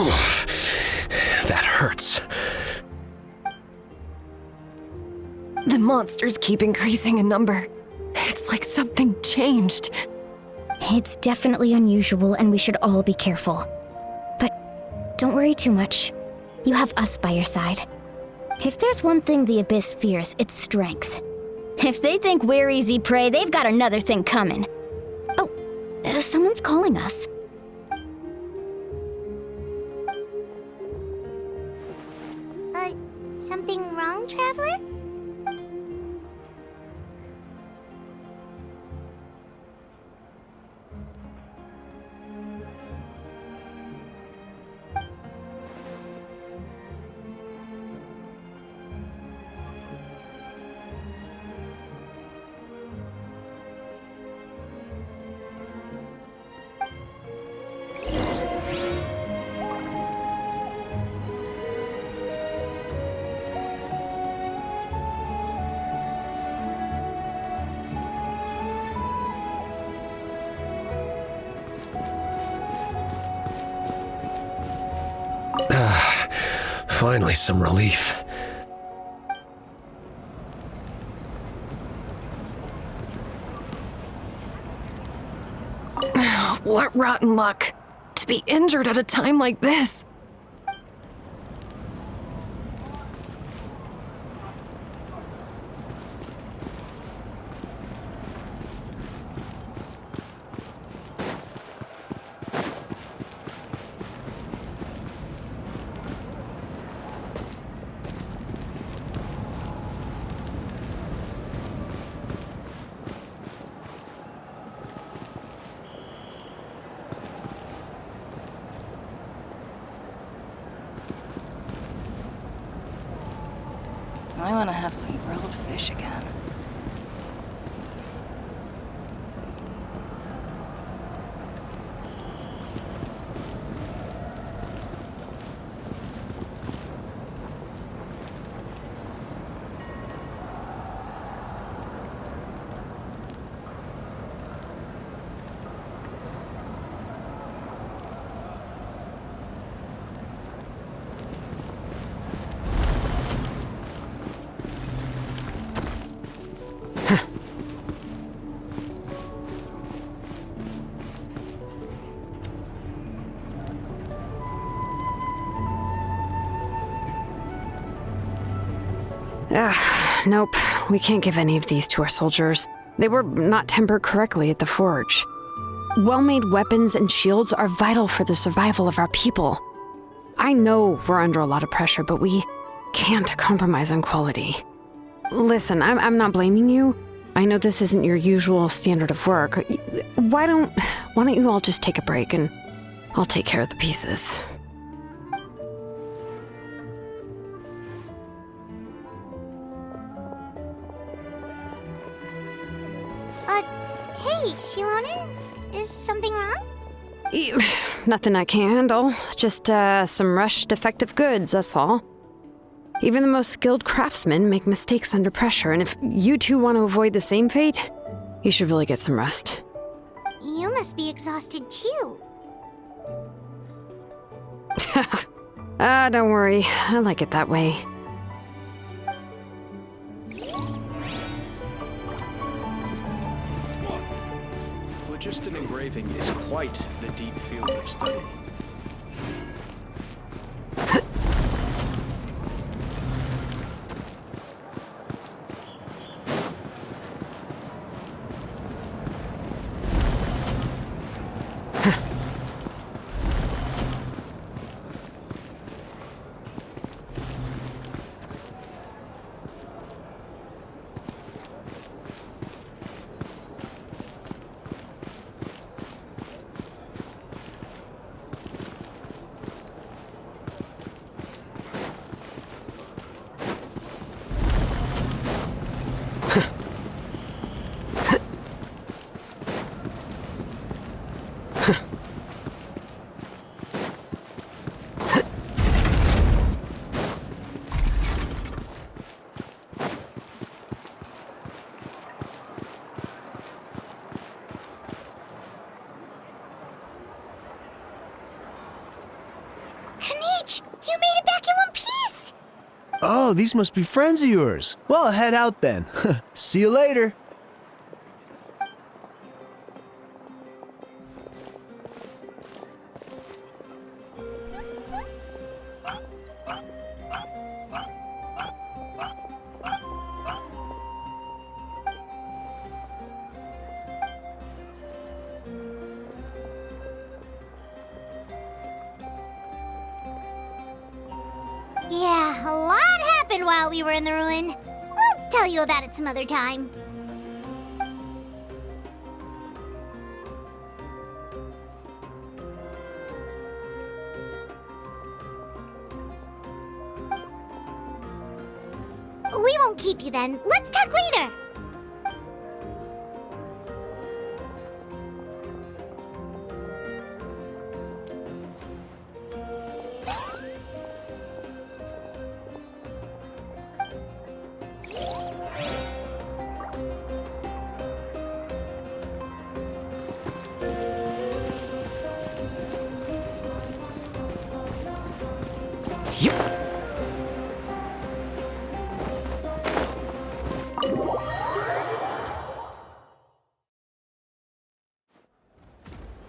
That hurts. The monsters keep increasing in number. It's like something changed. It's definitely unusual and we should all be careful. But don't worry too much. You have us by your side. If there's one thing the Abyss fears, it's strength. If they think we're easy prey, they've got another thing coming. Oh, someone's calling us. Something wrong, Traveler? Finally, some relief. What rotten luck. To be injured at a time like this. I want to have some grilled fish again. Nope. We can't give any of these to our soldiers. They were not tempered correctly at the forge. Well-made weapons and shields are vital for the survival of our people. I know we're under a lot of pressure, but we can't compromise on quality. Listen, I'm not blaming you. I know this isn't your usual standard of work. Why don't you all just take a break and I'll take care of the pieces. Hey, Shilonen? Is something wrong? Nothing I can't handle. Just, some rushed defective goods, that's all. Even the most skilled craftsmen make mistakes under pressure, and if you two want to avoid the same fate, you should really get some rest. You must be exhausted too. Don't worry. I like it that way. Phlogiston engraving is quite the deep field of study. gosh! You made it back in one piece! Oh, these must be friends of yours. Well, head out then. See you later. Yeah, a lot happened while we were in the ruin. We'll tell you about it some other time. We won't keep you then. Let's talk later.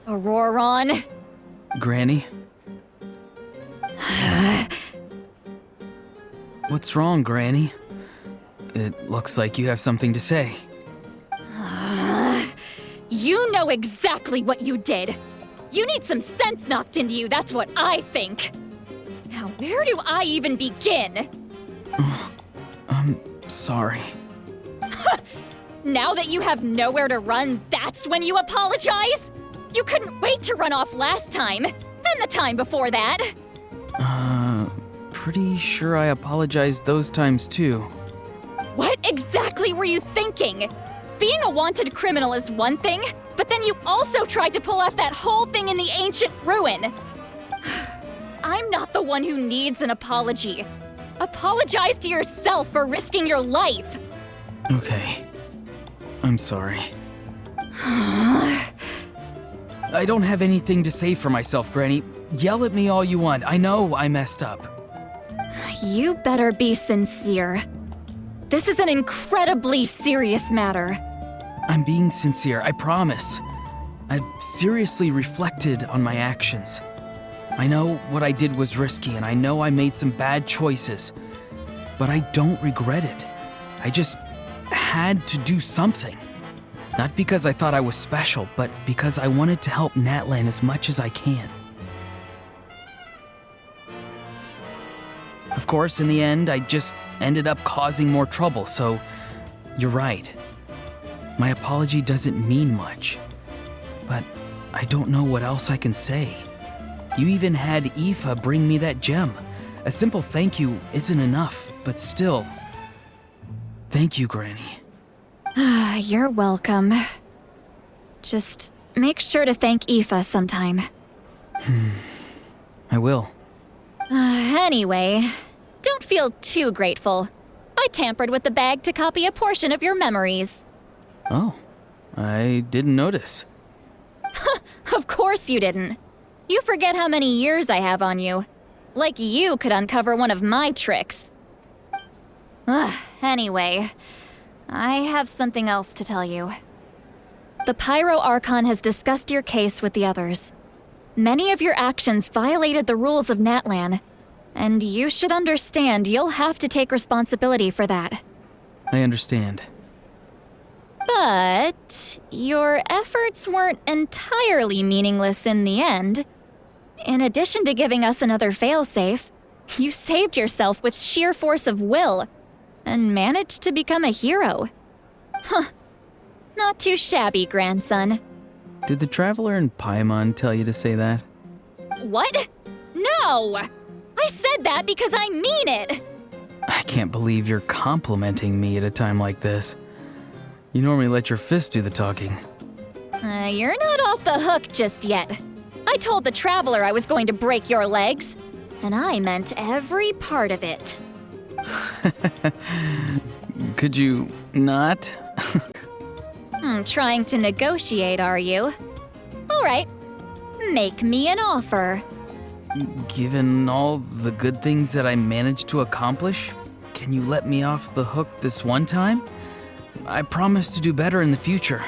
Auroron. Granny? What's wrong, Granny? It looks like you have something to say. You know exactly what you did. You need some sense knocked into you, that's what I think. Now, where do I even begin? I'm sorry. Now that you have nowhere to run, that's when you apologize? You couldn't wait to run off last time, and the time before that. Pretty sure I apologized those times too. What exactly were you thinking? Being a wanted criminal is one thing, but then you also tried to pull off that whole thing in the ancient ruin. I'm not the one who needs an apology. Apologize to yourself for risking your life. Okay. I'm sorry. I don't have anything to say for myself, Granny. Yell at me all you want. I know I messed up. You better be sincere. This is an incredibly serious matter. I'm being sincere, I promise. I've seriously reflected on my actions. I know what I did was risky, and I know I made some bad choices. But I don't regret it. I just had to do something. Not because I thought I was special, but because I wanted to help Natlan as much as I can. Of course, in the end, I just ended up causing more trouble, so you're right. My apology doesn't mean much, but I don't know what else I can say. You even had Aoife bring me that gem. A simple thank you isn't enough, but still. Thank you, Granny. You're welcome. Just make sure to thank Aoife sometime. I will. Anyway, don't feel too grateful. I tampered with the bag to copy a portion of your memories. Oh, I didn't notice. Of course you didn't. You forget how many years I have on you. Like you could uncover one of my tricks. Anyway, I have something else to tell you. The Pyro Archon has discussed your case with the others. Many of your actions violated the rules of Natlan, and you should understand you'll have to take responsibility for that. I understand. But your efforts weren't entirely meaningless in the end. In addition to giving us another failsafe, you saved yourself with sheer force of will and managed to become a hero. Huh. Not too shabby, grandson. Did the Traveler in Paimon tell you to say that? What? No! I said that because I mean it! I can't believe you're complimenting me at a time like this. You normally let your fist do the talking. You're not off the hook just yet. I told the Traveler I was going to break your legs, and I meant every part of it. Could you not? Trying to negotiate, are you? All right, make me an offer. Given all the good things that I managed to accomplish, can you let me off the hook this one time? I promise to do better in the future.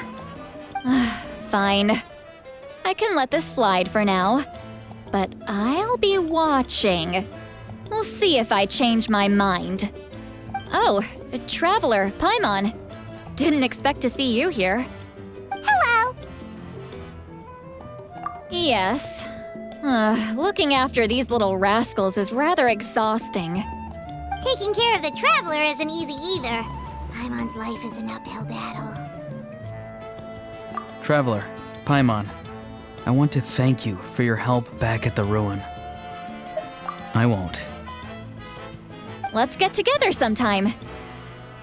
Fine. I can let this slide for now. But I'll be watching. We'll see if I change my mind. Oh, Traveler, Paimon. Didn't expect to see you here. Hello! Yes. Looking after these little rascals is rather exhausting. Taking care of the Traveler isn't easy either. Paimon's life is an uphill battle. Traveler, Paimon, I want to thank you for your help back at the ruin. I won't. Let's get together sometime.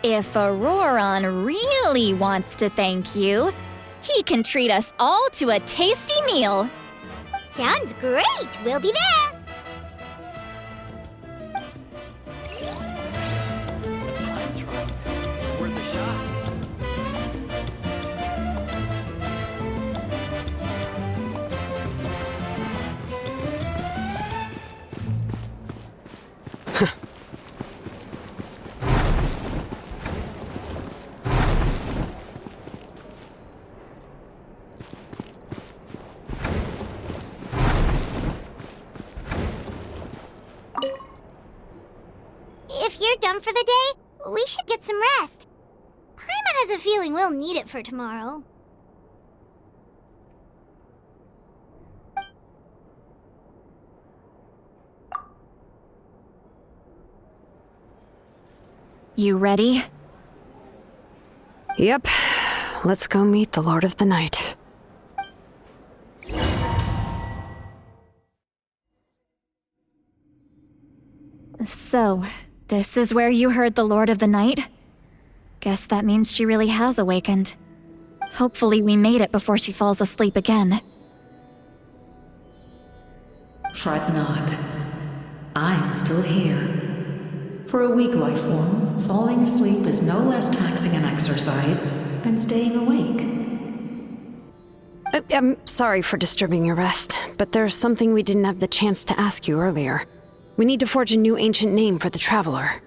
If Auroron really wants to thank you, he can treat us all to a tasty meal. Sounds great! We'll be there! A time trial. It's worth a shot. If you're done for the day, we should get some rest. Paimon has a feeling we'll need it for tomorrow. You ready? Yep. Let's go meet the Lord of the Night. So, this is where you heard the Lord of the Night? Guess that means she really has awakened. Hopefully we made it before she falls asleep again. Fret not. I'm still here. For a weak life form, falling asleep is no less taxing an exercise than staying awake. I'm sorry for disturbing your rest, but there's something we didn't have the chance to ask you earlier. We need to forge a new ancient name for the Traveler.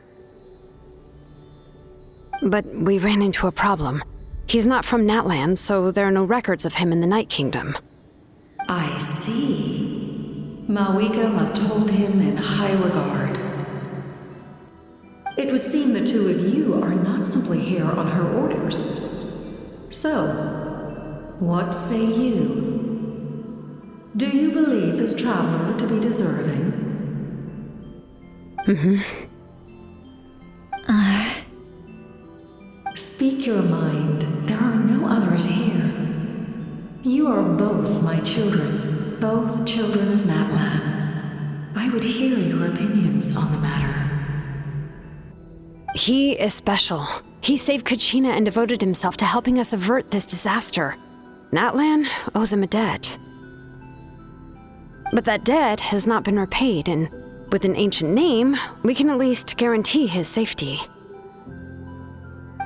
But we ran into a problem. He's not from Natland, so there are no records of him in the Night Kingdom. I see. Malwika must hold him in high regard. It would seem the two of you are not simply here on her orders. So, what say you? Do you believe this traveler to be deserving? Speak your mind. There are no others here. You are both my children, both children of Natlan. I would hear your opinions on the matter. He is special. He saved Kachina and devoted himself to helping us avert this disaster. Natlan owes him a debt. But that debt has not been repaid, and with an ancient name, we can at least guarantee his safety.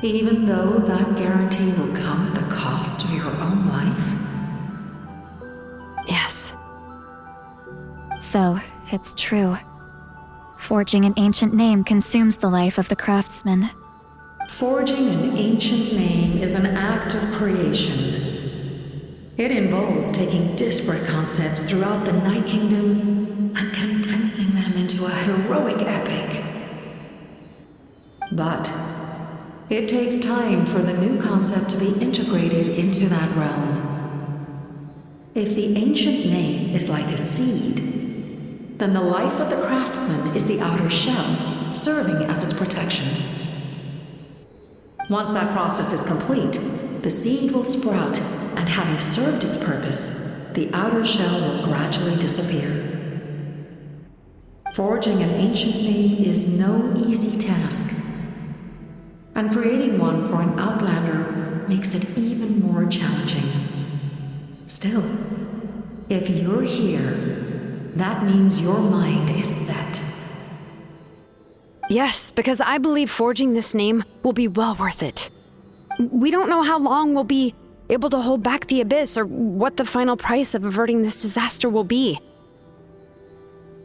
Even though that guarantee will come at the cost of your own life? Yes. So, it's true. Forging an ancient name consumes the life of the craftsman. Forging an ancient name is an act of creation. It involves taking disparate concepts throughout the Night Kingdom and condensing them into a heroic epic. But it takes time for the new concept to be integrated into that realm. If the ancient name is like a seed, then the life of the craftsman is the outer shell, serving as its protection. Once that process is complete, the seed will sprout, and having served its purpose, the outer shell will gradually disappear. Forging an ancient name is no easy task, and creating one for an outlander makes it even more challenging. Still, if you're here, that means your mind is set. Yes, because I believe forging this name will be well worth it. We don't know how long we'll be able to hold back the abyss or what the final price of averting this disaster will be.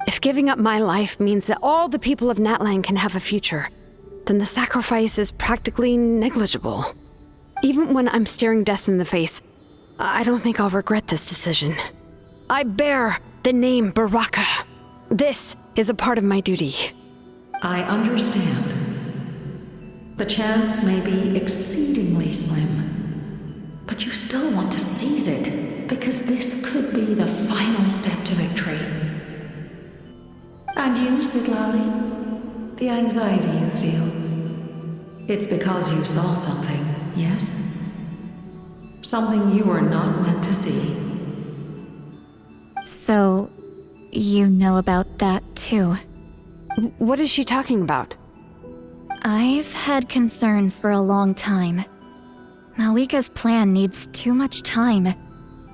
If giving up my life means that all the people of Natlan can have a future, then the sacrifice is practically negligible. Even when I'm staring death in the face, I don't think I'll regret this decision. I bear the name Baraka. This is a part of my duty. I understand. The chance may be exceedingly slim, but you still want to seize it, because this could be the final step to victory. And you, Sidlali, the anxiety you feel, it's because you saw something, yes? Something you were not meant to see. So, you know about that too. What is she talking about? I've had concerns for a long time. Malika's plan needs too much time,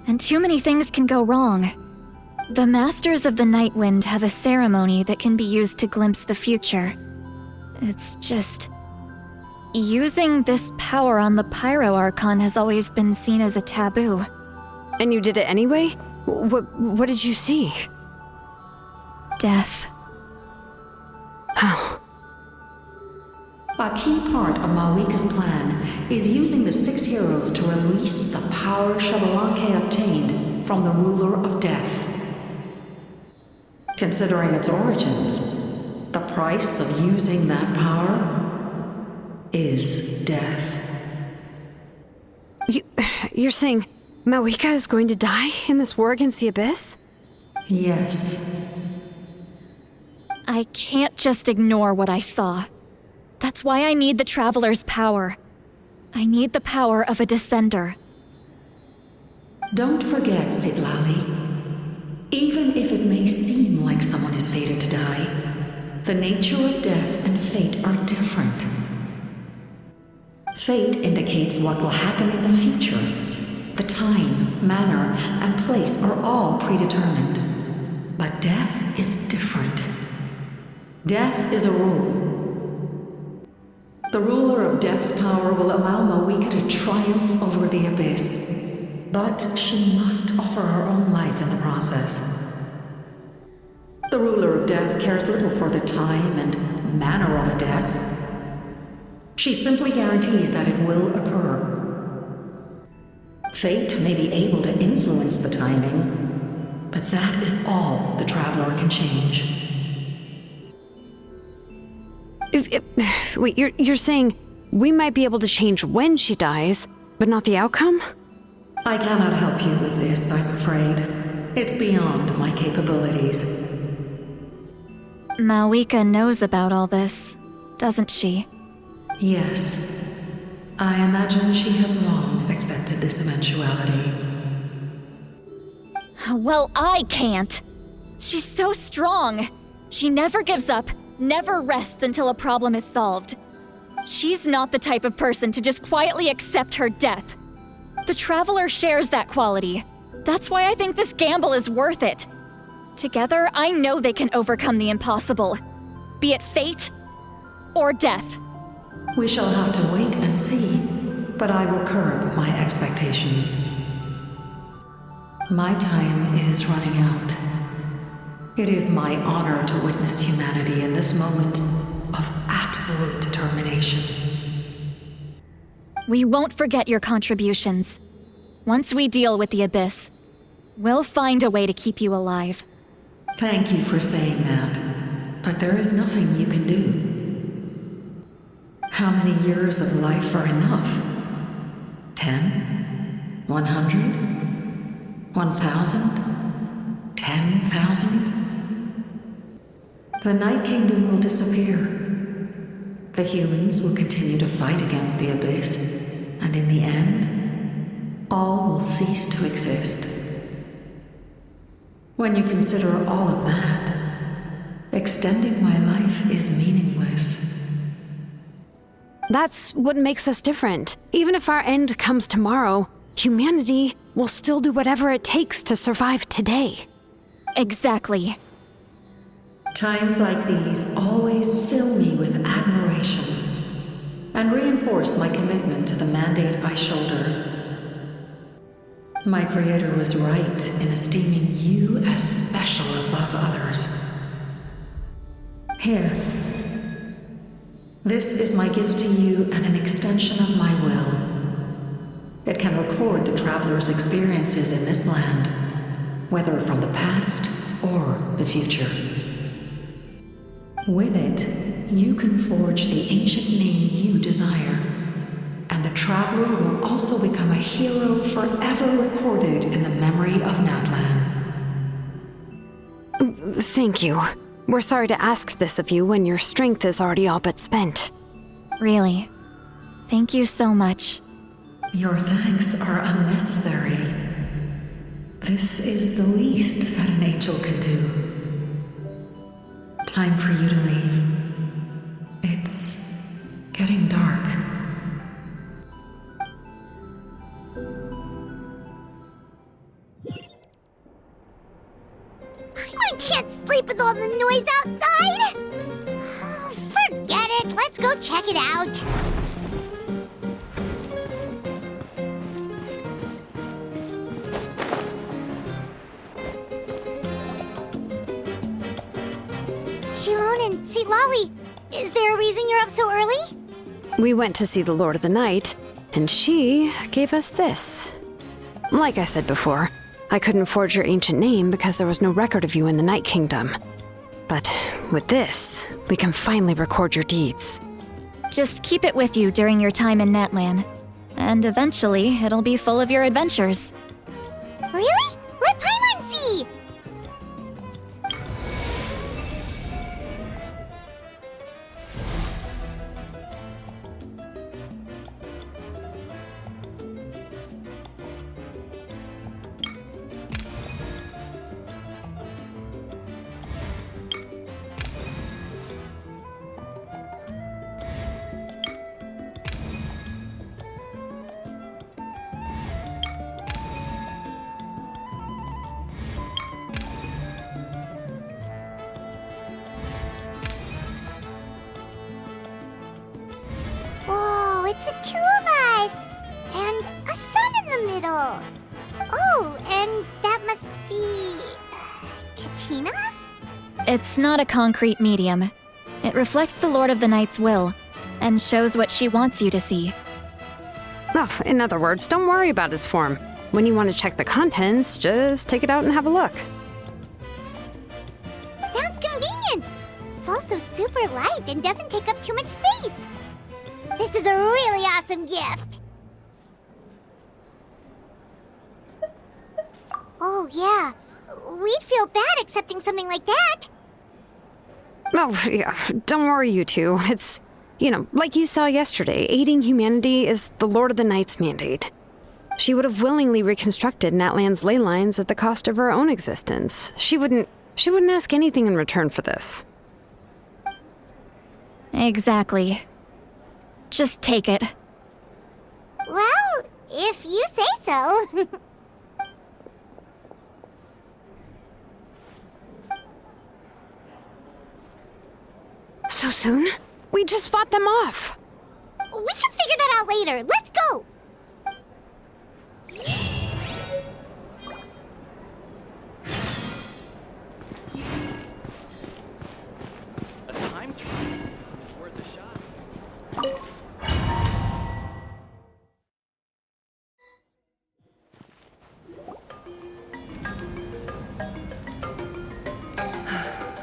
and too many things can go wrong. The Masters of the Night Wind have a ceremony that can be used to glimpse the future. It's just... using this power on the Pyro Archon has always been seen as a taboo. And you did it anyway? What did you see? Death. How? A key part of Malika's plan is using the 6 heroes to release the power Xbalanque obtained from the Ruler of Death. Considering its origins, the price of using that power is death. You're saying Malika is going to die in this war against the Abyss? Yes. I can't just ignore what I saw. That's why I need the Traveler's power. I need the power of a Descender. Don't forget, Sidlali. Even if it may seem like someone is fated to die, the nature of death and fate are different. Fate indicates what will happen in the future. The time, manner, and place are all predetermined. But death is different. Death is a rule. The ruler of Death's power will allow Malika to triumph over the Abyss. But she must offer her own life in the process. The ruler of Death cares little for the time and manner of a death. She simply guarantees that it will occur. Fate may be able to influence the timing, but that is all the Traveler can change. Wait, you're saying we might be able to change when she dies, but not the outcome? I cannot help you with this, I'm afraid. It's beyond my capabilities. Malika knows about all this, doesn't she? Yes. I imagine she has long accepted this eventuality. Well, I can't. She's so strong. She never gives up, never rests until a problem is solved. She's not the type of person to just quietly accept her death. The Traveler shares that quality. That's why I think this gamble is worth it. Together, I know they can overcome the impossible. Be it fate or death. We shall have to wait and see, but I will curb my expectations. My time is running out. It is my honor to witness humanity in this moment of absolute determination. We won't forget your contributions. Once we deal with the Abyss, we'll find a way to keep you alive. Thank you for saying that, but there is nothing you can do. How many years of life are enough? 10? 100? 1,000? 10,000? The Night Kingdom will disappear. The humans will continue to fight against the Abyss, and in the end, all will cease to exist. When you consider all of that, extending my life is meaningless. That's what makes us different. Even if our end comes tomorrow, humanity will still do whatever it takes to survive today. Exactly. Times like these always fill me with admiration and reinforce my commitment to the mandate I shoulder. My Creator was right in esteeming you as special above others. Here. This is my gift to you and an extension of my will. It can record the traveler's experiences in this land, whether from the past or the future. With it, you can forge the ancient name you desire, and the traveler will also become a hero forever recorded in the memory of Natlan. Thank you. We're sorry to ask this of you when your strength is already all but spent. Really. Thank you so much. Your thanks are unnecessary. This is the least that an angel can do. Time for you to leave. It's getting dark. I can't sleep with all the noise outside! Forget it, let's go check it out. Shilon and Lolly, is there a reason you're up so early? We went to see the Lord of the Night, and she gave us this. Like I said before, I couldn't forge your ancient name because there was no record of you in the Night Kingdom. But with this, we can finally record your deeds. Just keep it with you during your time in Natlan, and eventually it'll be full of your adventures. Really? Let Paimon see! Whoa, it's the two of us! And a sun in the middle! Oh, and that must be... Kachina? It's not a concrete medium. It reflects the Lord of the Night's will, and shows what she wants you to see. Well, in other words, don't worry about its form. When you want to check the contents, just take it out and have a look. Sounds convenient! It's also super light and doesn't take up too much space. This is a really awesome gift! Oh, yeah. We'd feel bad accepting something like that. Oh, yeah, don't worry, you two. It's, like you saw yesterday, aiding humanity is the Lord of the Night's mandate. She would have willingly reconstructed Natlan's ley lines at the cost of her own existence. She wouldn't ask anything in return for this. Exactly. Just take it. Well, if you say so. So soon? We just fought them off. We can figure that out later. Let's go! A time trial is worth a shot.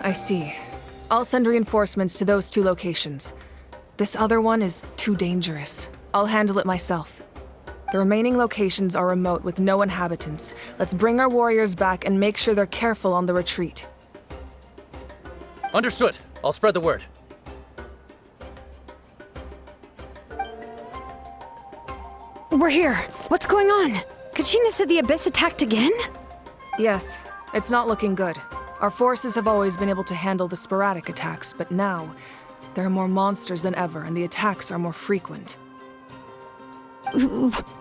I see. I'll send reinforcements to those 2 locations. This other one is too dangerous. I'll handle it myself. The remaining locations are remote with no inhabitants. Let's bring our warriors back and make sure they're careful on the retreat. Understood. I'll spread the word. We're here. What's going on? Kachina said the Abyss attacked again? Yes, it's not looking good. Our forces have always been able to handle the sporadic attacks, but now, there are more monsters than ever, and the attacks are more frequent.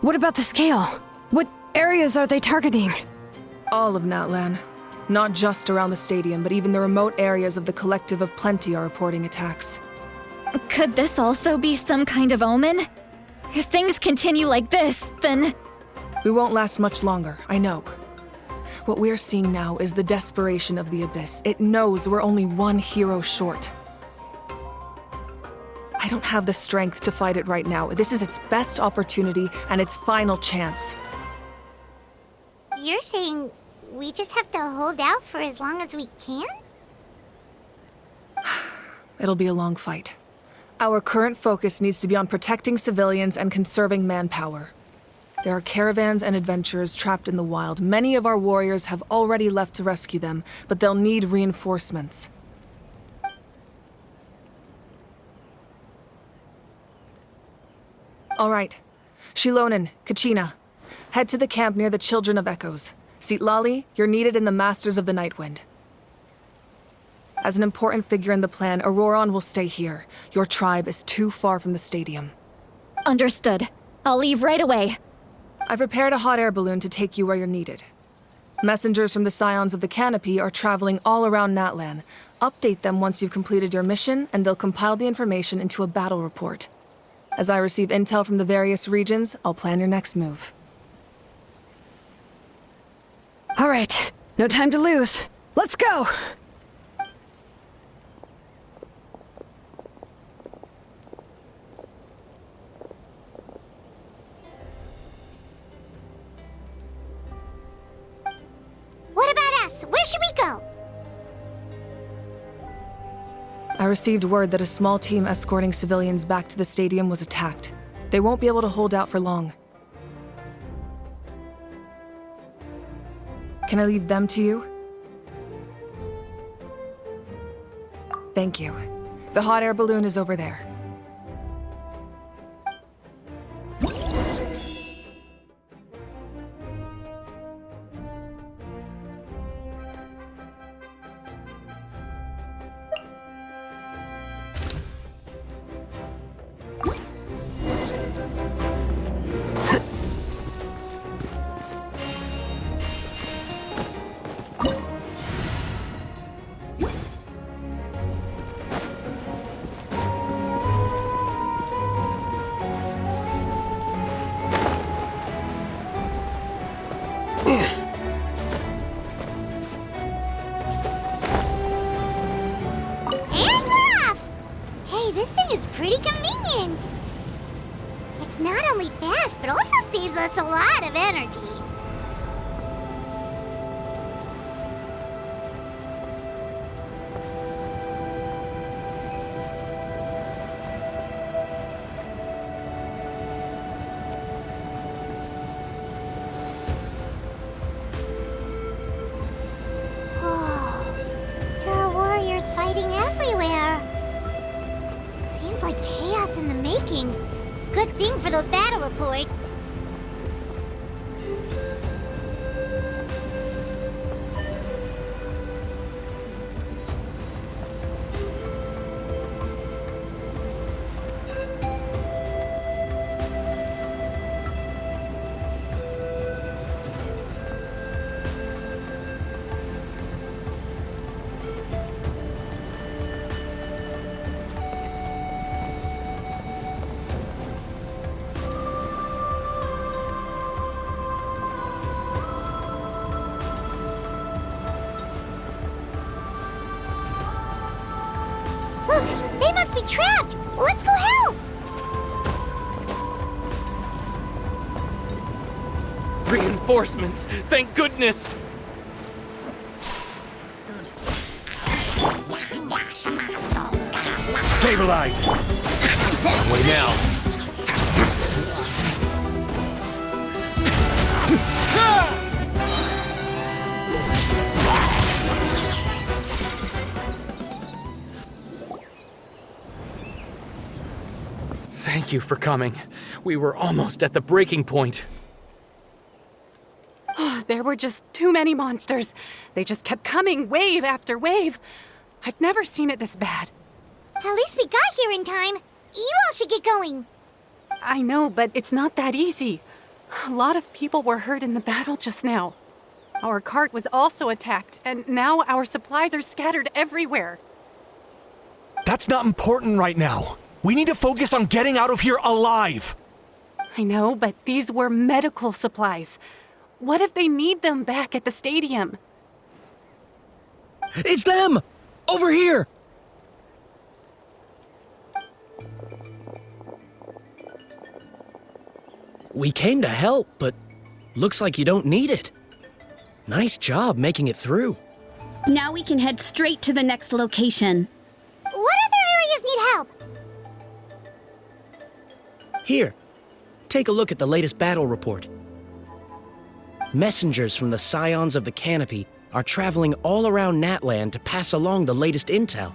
What about the scale? What areas are they targeting? All of Natlan. Not just around the stadium, but even the remote areas of the Collective of Plenty are reporting attacks. Could this also be some kind of omen? If things continue like this, then... We won't last much longer, I know. What we're seeing now is the desperation of the Abyss. It knows we're only one hero short. I don't have the strength to fight it right now. This is its best opportunity and its final chance. You're saying we just have to hold out for as long as we can? It'll be a long fight. Our current focus needs to be on protecting civilians and conserving manpower. There are caravans and adventurers trapped in the wild. Many of our warriors have already left to rescue them, but they'll need reinforcements. All right. Shilonen, Kachina, head to the camp near the Children of Echoes. Sitlali, you're needed in the Masters of the Nightwind. As an important figure in the plan, Auroron will stay here. Your tribe is too far from the stadium. Understood. I'll leave right away. I prepared a hot air balloon to take you where you're needed. Messengers from the Scions of the Canopy are traveling all around Natlan. Update them once you've completed your mission, and they'll compile the information into a battle report. As I receive intel from the various regions, I'll plan your next move. All right, no time to lose. Let's go! What about us? Where should we go? I received word that a small team escorting civilians back to the stadium was attacked. They won't be able to hold out for long. Can I leave them to you? Thank you. The hot air balloon is over there. Pretty convenient. It's not only fast, but also saves us a lot of energy. There are warriors fighting everywhere. Seems like chaos in the making. Good thing for those battle reports. Look, they must be trapped. Let's go help. Reinforcements! Thank goodness! Stabilize! Wait now. Thank you for coming. We were almost at the breaking point. There were just too many monsters. They just kept coming, wave after wave. I've never seen it this bad. At least we got here in time. You all should get going. I know, but it's not that easy. A lot of people were hurt in the battle just now. Our cart was also attacked, and now our supplies are scattered everywhere. That's not important right now. We need to focus on getting out of here alive. I know, but these were medical supplies. What if they need them back at the stadium? It's them! Over here! We came to help, but looks like you don't need it. Nice job making it through. Now we can head straight to the next location. What other areas need help? Here, take a look at the latest battle report. Messengers from the Scions of the Canopy are traveling all around Natland to pass along the latest intel.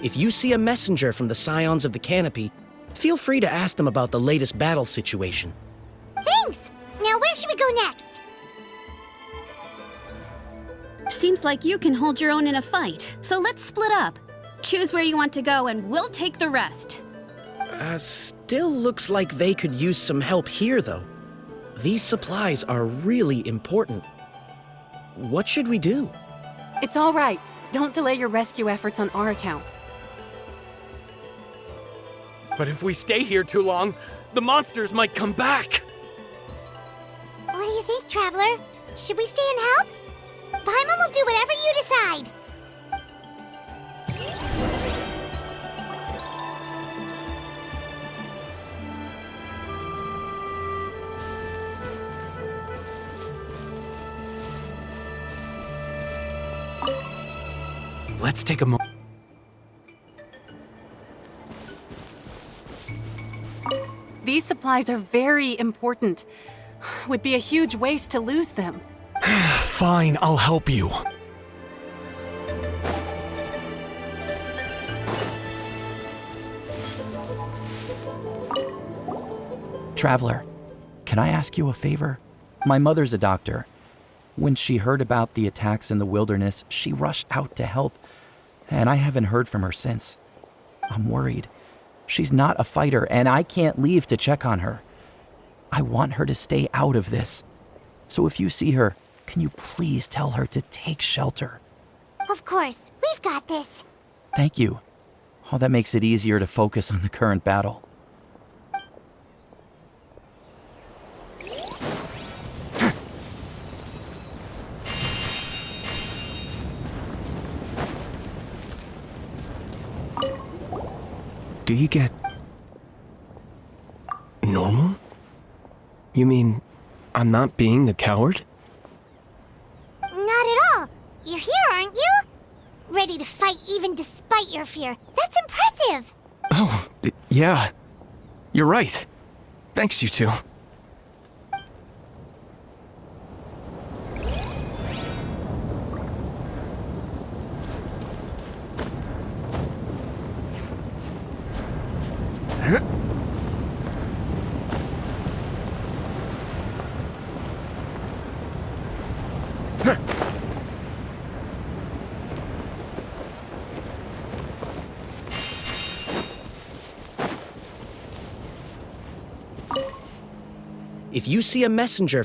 If you see a messenger from the Scions of the Canopy, feel free to ask them about the latest battle situation. Thanks! Now where should we go next? Seems like you can hold your own in a fight, so let's split up. Choose where you want to go and we'll take the rest. Still looks like they could use some help here, though. These supplies are really important. What should we do? It's all right. Don't delay your rescue efforts on our account. But if we stay here too long, the monsters might come back. What do you think, Traveler? Should we stay and help? Paimon will do whatever you decide. Let's take a moment. These supplies are very important. Would be a huge waste to lose them. Fine, I'll help you. Traveler, can I ask you a favor? My mother's a doctor. When she heard about the attacks in the wilderness, she rushed out to help, and I haven't heard from her since. I'm worried. She's not a fighter, and I can't leave to check on her. I want her to stay out of this. So if you see her, can you please tell her to take shelter? Of course, we've got this. Thank you. Oh, that makes it easier to focus on the current battle. Do you get normal? You mean I'm not being a coward? Not at all. You're here, aren't you? Ready to fight even despite your fear. That's impressive. Oh, yeah. You're right. Thanks, you two. If you see a messenger...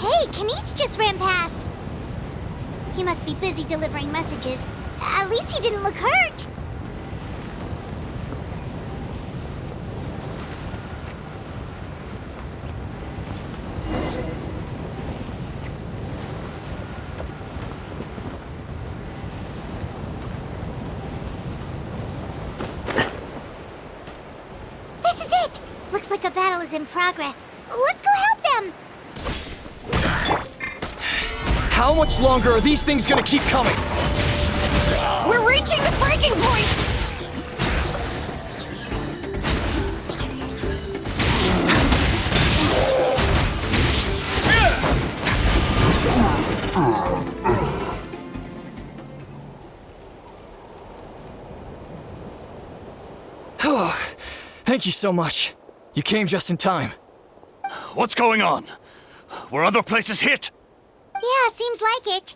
Hey, Kanish just ran past. He must be busy delivering messages. At least he didn't look hurt. it! Looks like a battle is in progress. Let's go help them! How much longer are these things gonna keep coming? We're reaching the breaking point! Thank you so much. You came just in time. What's going on? Were other places hit? Yeah, seems like it.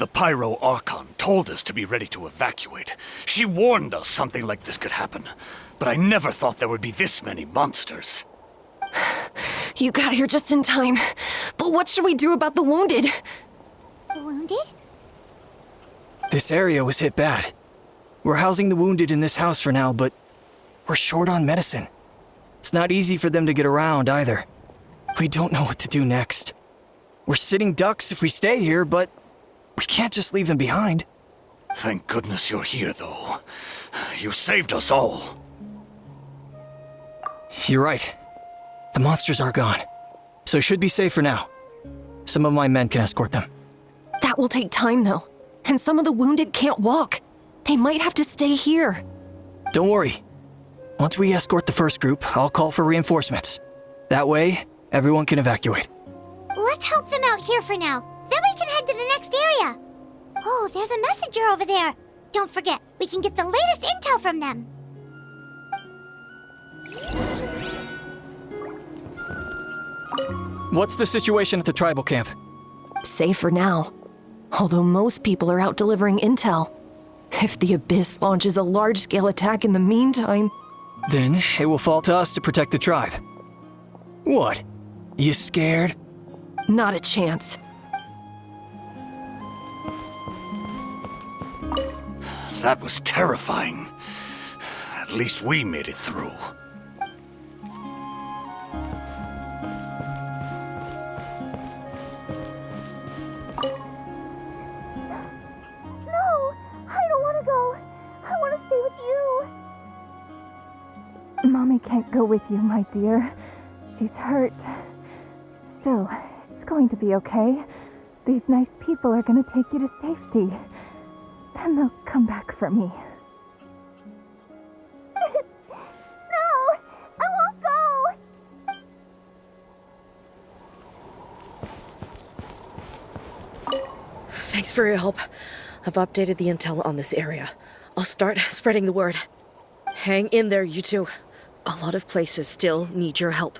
The Pyro Archon told us to be ready to evacuate. She warned us something like this could happen. But I never thought there would be this many monsters. You got here just in time. But what should we do about the wounded? The wounded? This area was hit bad. We're housing the wounded in this house for now, but we're short on medicine. It's not easy for them to get around either. We don't know what to do next. We're sitting ducks if we stay here, but we can't just leave them behind. Thank goodness you're here, though. You saved us all. You're right. The monsters are gone, so should be safe for now. Some of my men can escort them. That will take time, though. And some of the wounded can't walk. They might have to stay here. Don't worry. Once we escort the first group, I'll call for reinforcements. That way, everyone can evacuate. Let's help them out here for now. Then we can head to the next area. Oh, there's a messenger over there. Don't forget, we can get the latest intel from them. What's the situation at the tribal camp? Safe for now. Although most people are out delivering intel. If the Abyss launches a large-scale attack in the meantime... Then it will fall to us to protect the tribe. What? You scared? Not a chance. That was terrifying. At least we made it through. Mommy can't go with you, my dear. She's hurt. Still, it's going to be okay. These nice people are going to take you to safety. Then they'll come back for me. No! I won't go! Thanks for your help. I've updated the intel on this area. I'll start spreading the word. Hang in there, you two. A lot of places still need your help.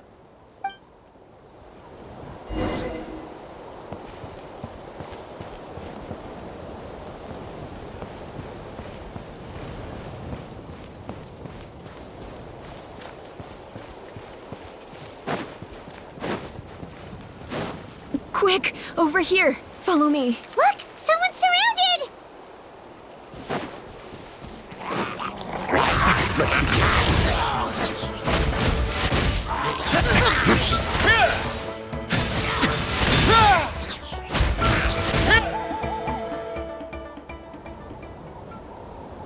Quick! Over here! Follow me! Look! Someone's surrounded! Let's begin.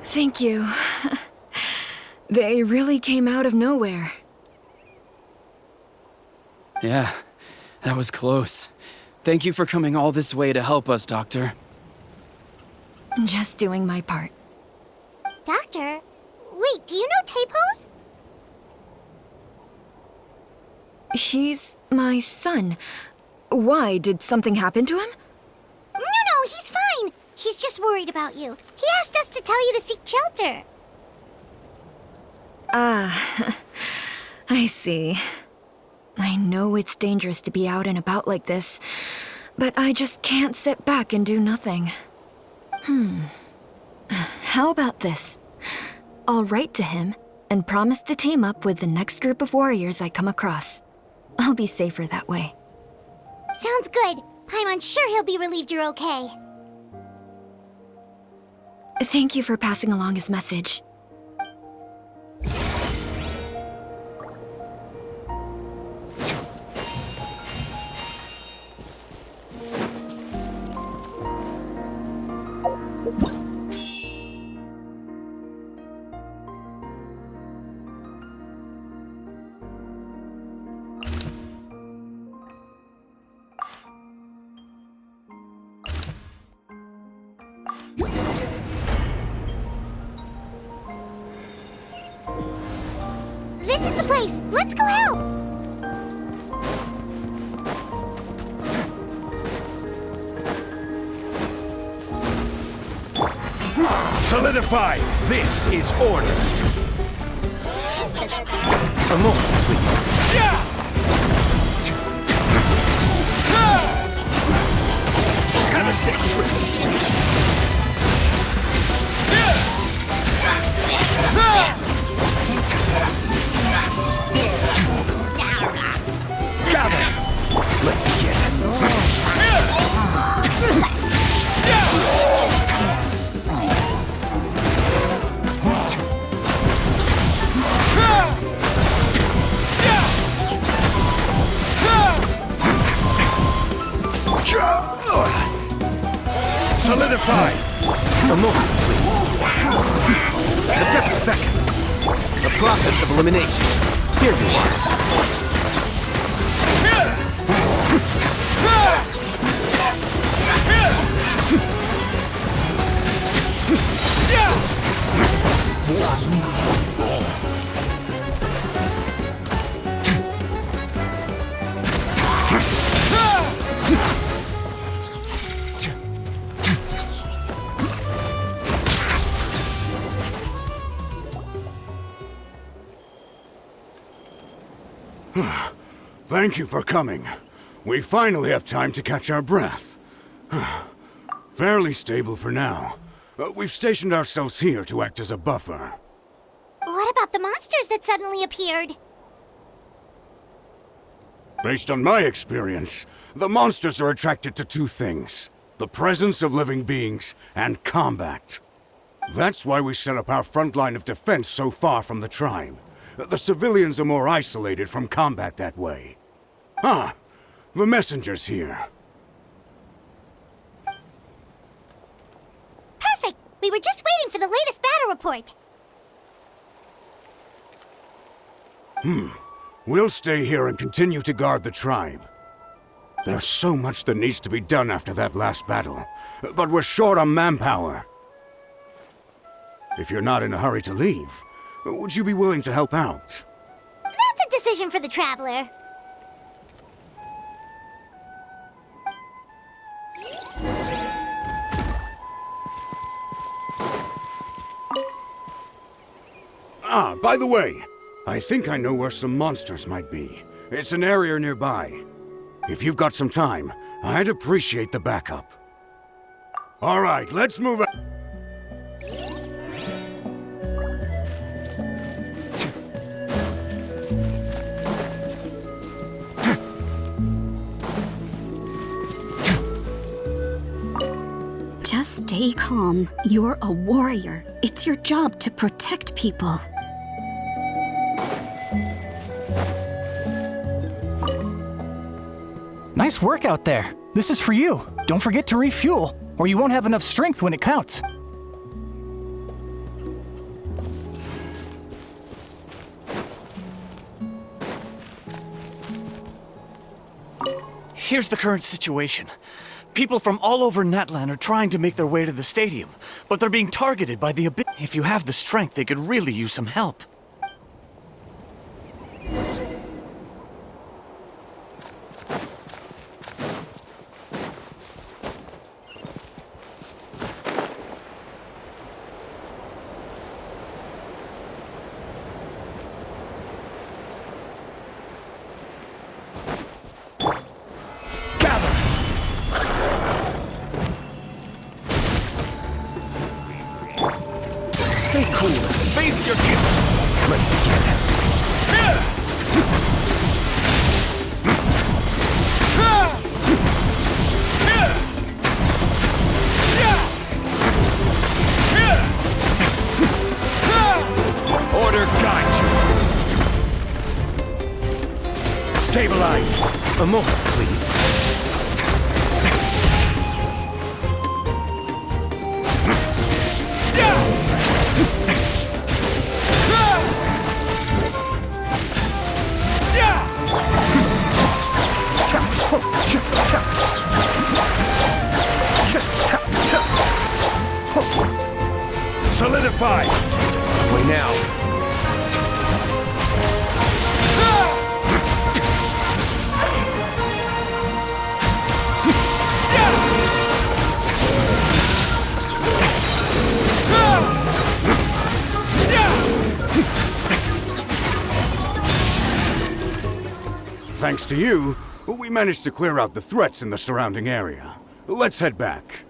Thank you. They really came out of nowhere. Yeah, that was close. Thank you for coming all this way to help us, Doctor. Just doing my part. Doctor? Wait, do you know Tapos? He's my son. Why? Did something happen to him? No, he's fine. He's just worried about you. He asked us to tell you to seek shelter. Ah, I see. I know it's dangerous to be out and about like this, but I just can't sit back and do nothing. How about this? I'll write to him and promise to team up with the next group of warriors I come across. I'll be safer that way. Sounds good. Paimon sure he'll be relieved you're okay. Thank you for passing along his message. This is the place! Let's go help! Solidify! This is order! A moment, please. Have a safe trip. Gather! Let's begin. Solidify! A moment, please. The depth beckon. The process of elimination. Here you are. Thank you for coming. We finally have time to catch our breath. Fairly stable for now. We've stationed ourselves here to act as a buffer. What about the monsters that suddenly appeared? Based on my experience, the monsters are attracted to two things: the presence of living beings and combat. That's why we set up our front line of defense so far from the tribe. The civilians are more isolated from combat that way. Ah, the messenger's here. Perfect! We were just waiting for the latest battle report. We'll stay here and continue to guard the tribe. There's so much that needs to be done after that last battle, but we're short on manpower. If you're not in a hurry to leave, would you be willing to help out? That's a decision for the Traveler. Ah, by the way, I think I know where some monsters might be. It's an area nearby. If you've got some time, I'd appreciate the backup. All right, let's move on. Just stay calm. You're a warrior. It's your job to protect people. Nice work out there. This is for you. Don't forget to refuel, or you won't have enough strength when it counts. Here's the current situation. People from all over Natlan are trying to make their way to the stadium, but they're being targeted by the Abyss. If you have the strength, they could really use some help. Stay cool. Face your guilt. Let's begin. Order guide you. Stabilize. A moment, please. Solidify! Wait now. Thanks to you, we managed to clear out the threats in the surrounding area. Let's head back.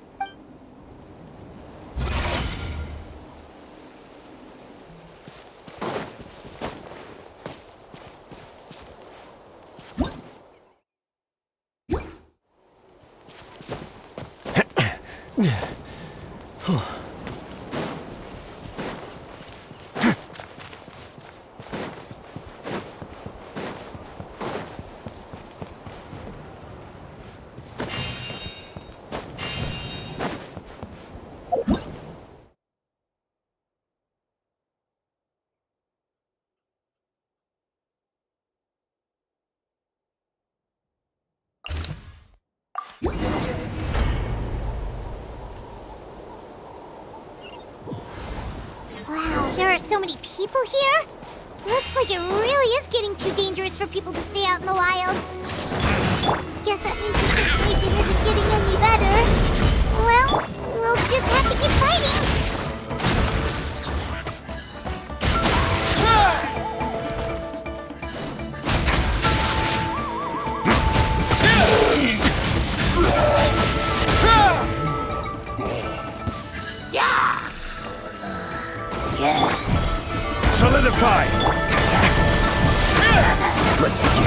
Wow, there are so many people here? Looks like it really is getting too dangerous for people to stay out in the wild. Guess that means the situation isn't getting any better. Well, we'll just have to keep fighting. Solidify! Let's begin.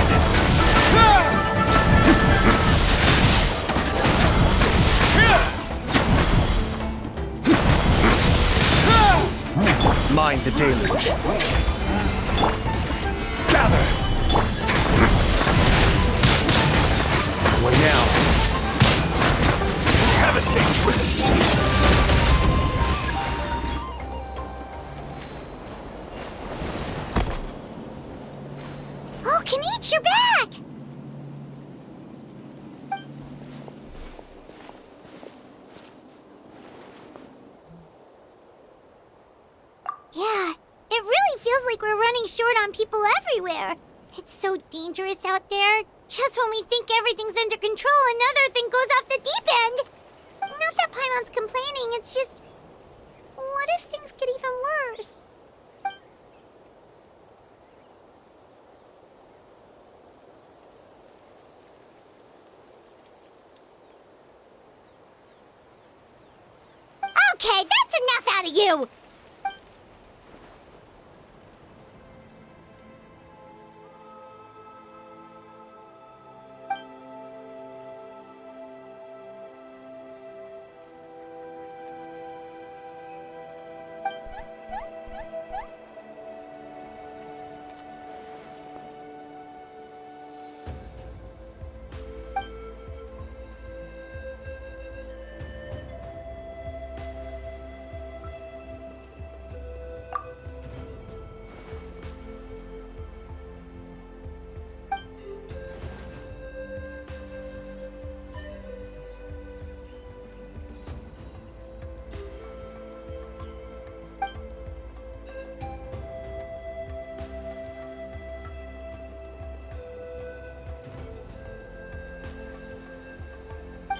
Mind the deluge. Gather! Away now. Have a safe trip. Oh, Kenichi, you're back! Yeah, it really feels like we're running short on people everywhere. It's so dangerous out there. Just when we think everything's under control, another thing goes off the deep end. Not that Paimon's complaining, it's just... what if things get even worse? Okay, that's enough out of you!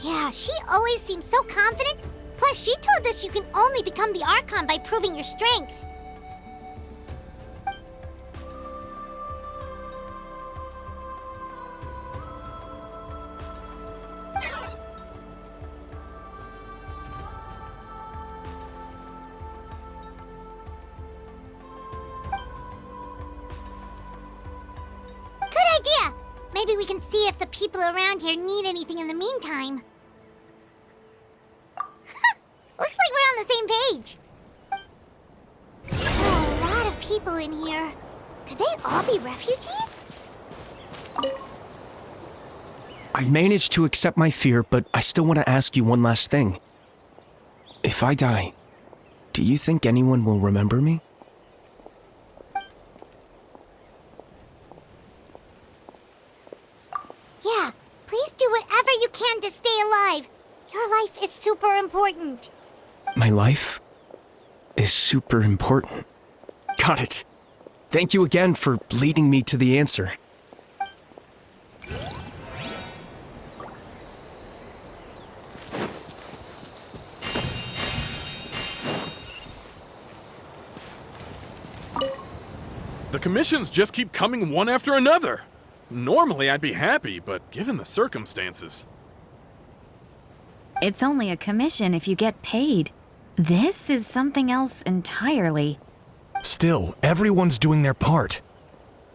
Yeah, she always seems so confident. Plus, she told us you can only become the Archon by proving your strength. Good idea! Maybe we can see if the people around here need anything in the meantime. Looks like we're on the same page. There are a lot of people in here. Could they all be refugees? I've managed to accept my fear, but I still want to ask you one last thing. If I die, do you think anyone will remember me? Yeah, please do whatever you can to stay alive. Your life is super important. My life is super important. Got it. Thank you again for leading me to the answer. The commissions just keep coming one after another. Normally I'd be happy, but given the circumstances... It's only a commission if you get paid. This is something else entirely. Still, everyone's doing their part.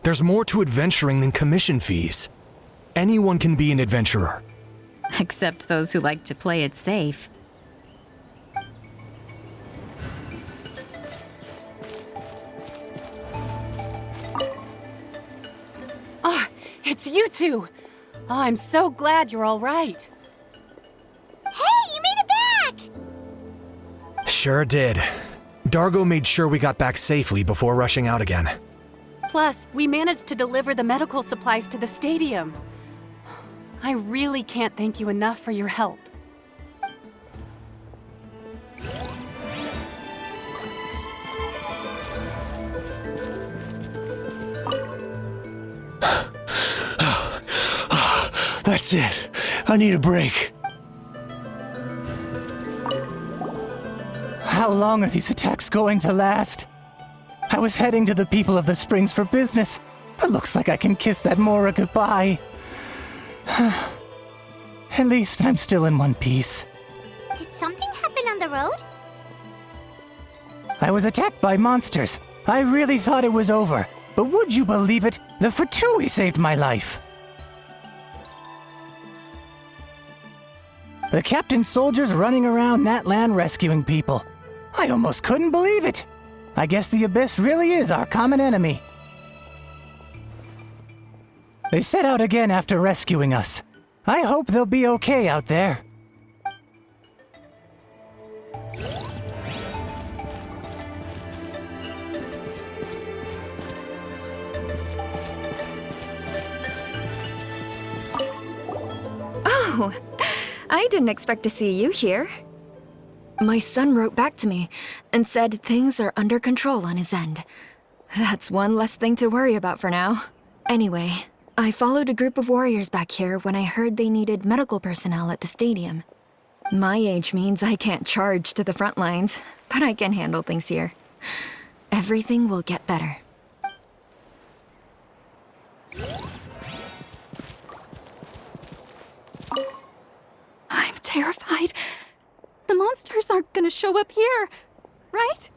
There's more to adventuring than commission fees. Anyone can be an adventurer. Except those who like to play it safe. Oh, it's you two! Oh, I'm so glad you're all right. Hey, you made it back! Sure did. Dargo made sure we got back safely before rushing out again. Plus, we managed to deliver the medical supplies to the stadium. I really can't thank you enough for your help. That's it. I need a break. How long are these attacks going to last? I was heading to the people of the Springs for business. It looks like I can kiss that Mora goodbye. At least I'm still in one piece. Did something happen on the road? I was attacked by monsters. I really thought it was over. But would you believe it? The Fatui saved my life. The captain's soldiers running around Natlan rescuing people. I almost couldn't believe it. I guess the Abyss really is our common enemy. They set out again after rescuing us. I hope they'll be okay out there. Oh, I didn't expect to see you here. My son wrote back to me and said things are under control on his end. That's one less thing to worry about for now. Anyway, I followed a group of warriors back here when I heard they needed medical personnel at the stadium. My age means I can't charge to the front lines, but I can handle things here. Everything will get better. I'm terrified. The monsters aren't gonna show up here, right?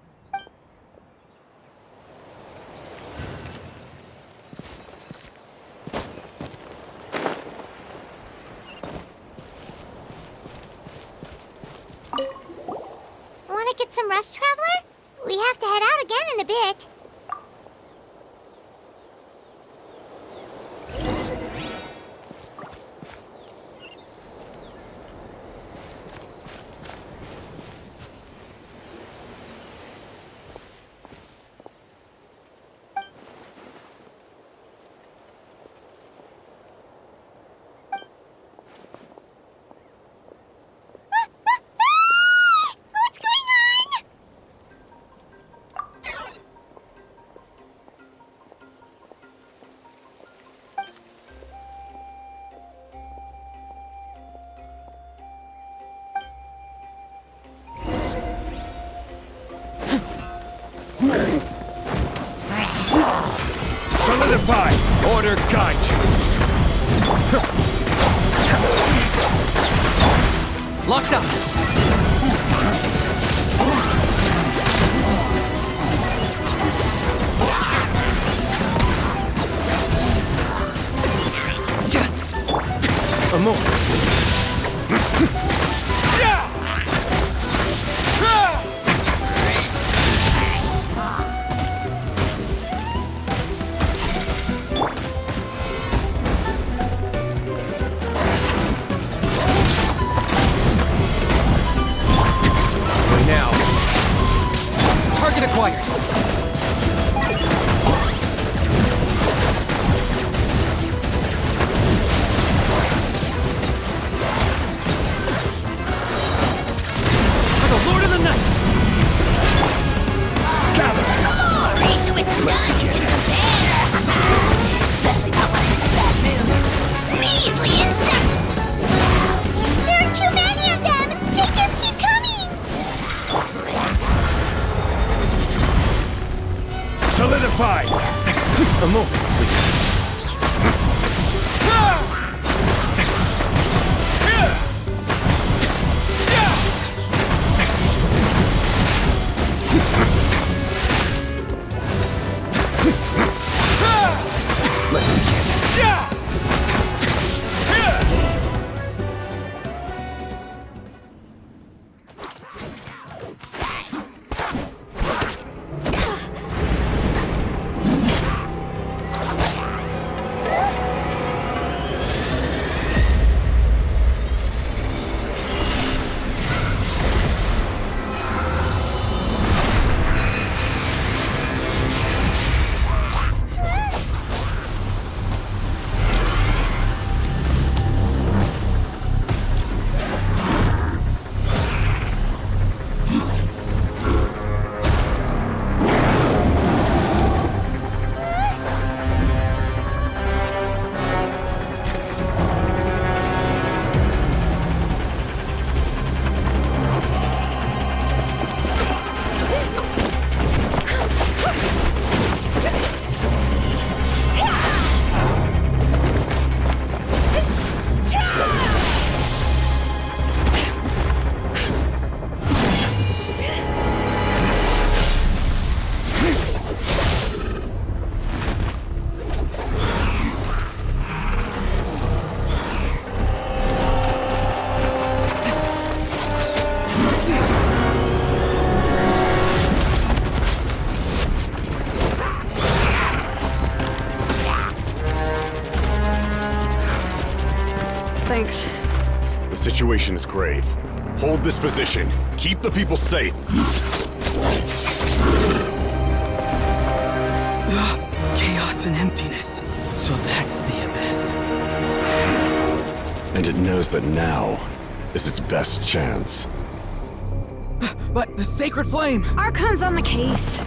Wanna get some rest, Traveler? We have to head out again in a bit. Solidify! Order guide you! Locked up! A more. Now. Target acquired. For the Lord of the Night! Glory to its Let's begin. Especially not when it's that move. Measly insects! There are too many of them! They just keep coming! Solidify! A moment, please. Let's begin. Thanks. The situation is grave. Hold this position. Keep the people safe. Chaos and emptiness. So that's the abyss. And it knows that now is its best chance. But the sacred flame! Archon's on the case.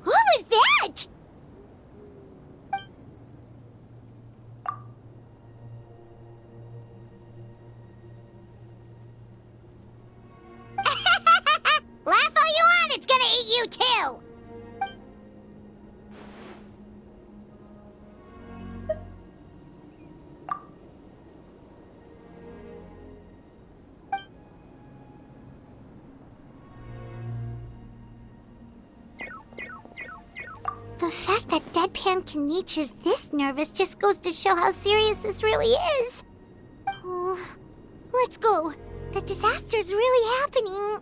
What was that? Laugh all you want, it's gonna eat you too! The fact that Deadpan Kanich is this nervous just goes to show how serious this really is. Oh, let's go. The disaster's really happening.